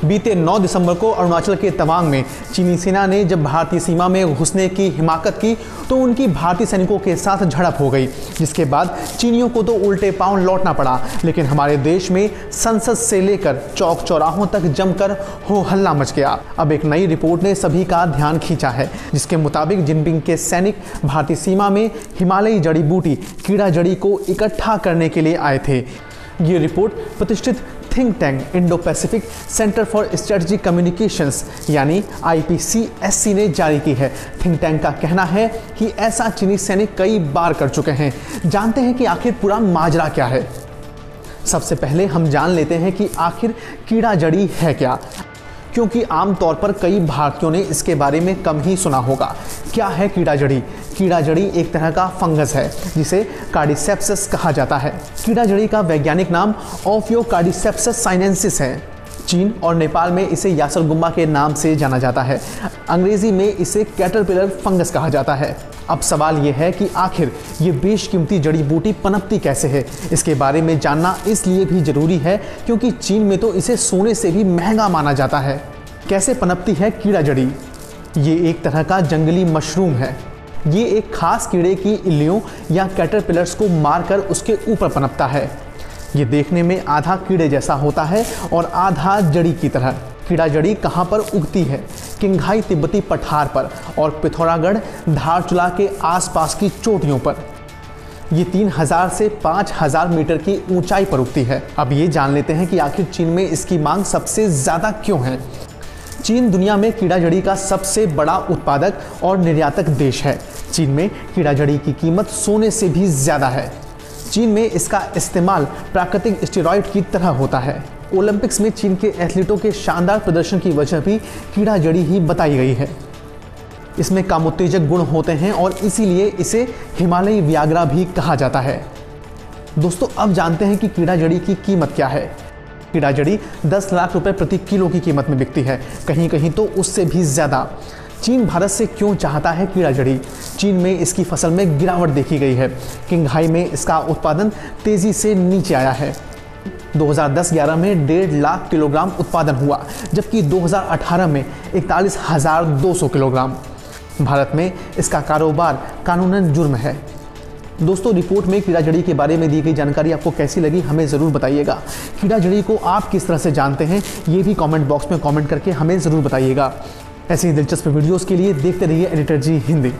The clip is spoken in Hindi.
बीते 9 दिसंबर को अरुणाचल के तवांग में चीनी सेना ने जब भारतीय सीमा में घुसने की हिमाकत की तो उनकी भारतीय सैनिकों के साथ झड़प हो गई, जिसके बाद चीनियों को तो उल्टे पांव लौटना पड़ा। लेकिन हमारे देश में संसद से लेकर चौक चौराहों तक जमकर हो हल्ला मच गया। अब एक नई रिपोर्ट ने सभी का ध्यान खींचा है, जिसके मुताबिक जिनपिंग के सैनिक भारतीय सीमा में हिमालयी जड़ी बूटी कीड़ा जड़ी को इकट्ठा करने के लिए आए थे। ये रिपोर्ट प्रतिष्ठित think tank Indo Pacific centre for strategic communications यानी IPCSC ने जारी की है। थिंक टैंक का कहना है कि ऐसा चीनी सैनिक कई बार कर चुके हैं। जानते हैं कि आखिर पूरा माजरा क्या है। सबसे पहले हम जान लेते हैं कि आखिर कीड़ा जड़ी है क्या, क्योंकि आमतौर पर कई भारतीयों ने इसके बारे में कम ही सुना होगा। क्या है कीड़ा जड़ी? कीड़ा जड़ी एक तरह का फंगस है जिसे कार्डिसेप्सिस कहा जाता है। कीड़ा जड़ी का वैज्ञानिक नाम ओफियोकार्डिसेप्सिस साइनेंसिस है। चीन और नेपाल में इसे यासरगुम्बा के नाम से जाना जाता है। अंग्रेजी में इसे कैटरपिलर फंगस कहा जाता है। अब सवाल ये है कि आखिर ये बेशकीमती जड़ी बूटी पनपती कैसे है। इसके बारे में जानना इसलिए भी ज़रूरी है क्योंकि चीन में तो इसे सोने से भी महंगा माना जाता है। कैसे पनपती है कीड़ा जड़ी? ये एक तरह का जंगली मशरूम है। ये एक खास कीड़े की इल्लियों या कैटरपिलर्स को मारकर उसके ऊपर पनपता है। ये देखने में आधा कीड़े जैसा होता है और आधा जड़ी की तरह। कीड़ा जड़ी कहाँ पर उगती है? किंघाई तिब्बती पठार पर और पिथौरागढ़ धारचूला के आसपास की चोटियों पर। ये 3000 से 5000 मीटर की ऊंचाई पर उगती है। अब ये जान लेते हैं कि आखिर चीन में इसकी मांग सबसे ज़्यादा क्यों है। चीन दुनिया में कीड़ा जड़ी का सबसे बड़ा उत्पादक और निर्यातक देश है। चीन में कीड़ा जड़ी की कीमत सोने से भी ज़्यादा है। चीन में इसका इस्तेमाल प्राकृतिक स्टेरॉइड की तरह होता है। ओलंपिक्स में चीन के एथलीटों के शानदार प्रदर्शन की वजह भी कीड़ा जड़ी ही बताई गई है। इसमें कामोत्तेजक गुण होते हैं और इसीलिए इसे हिमालयी व्याग्रा भी कहा जाता है। दोस्तों, अब जानते हैं कि कीड़ा जड़ी की कीमत क्या है। कीड़ा जड़ी 10 लाख रुपए प्रति किलो की कीमत में बिकती है, कहीं कहीं तो उससे भी ज़्यादा। चीन भारत से क्यों चाहता है कीड़ा जड़ी? चीन में इसकी फसल में गिरावट देखी गई है। किंघाई में इसका उत्पादन तेज़ी से नीचे आया है। 2010-11 में 1.5 लाख किलोग्राम उत्पादन हुआ, जबकि 2018 में 41,200 किलोग्राम। भारत में इसका कारोबार कानूनन जुर्म है। दोस्तों, रिपोर्ट में कीड़ा जड़ी के बारे में दी गई जानकारी आपको कैसी लगी हमें ज़रूर बताइएगा। कीड़ा जड़ी को आप किस तरह से जानते हैं ये भी कमेंट बॉक्स में कमेंट करके हमें ज़रूर बताइएगा। ऐसी ही दिलचस्प वीडियोस के लिए देखते रहिए एडिटर जी हिंदी।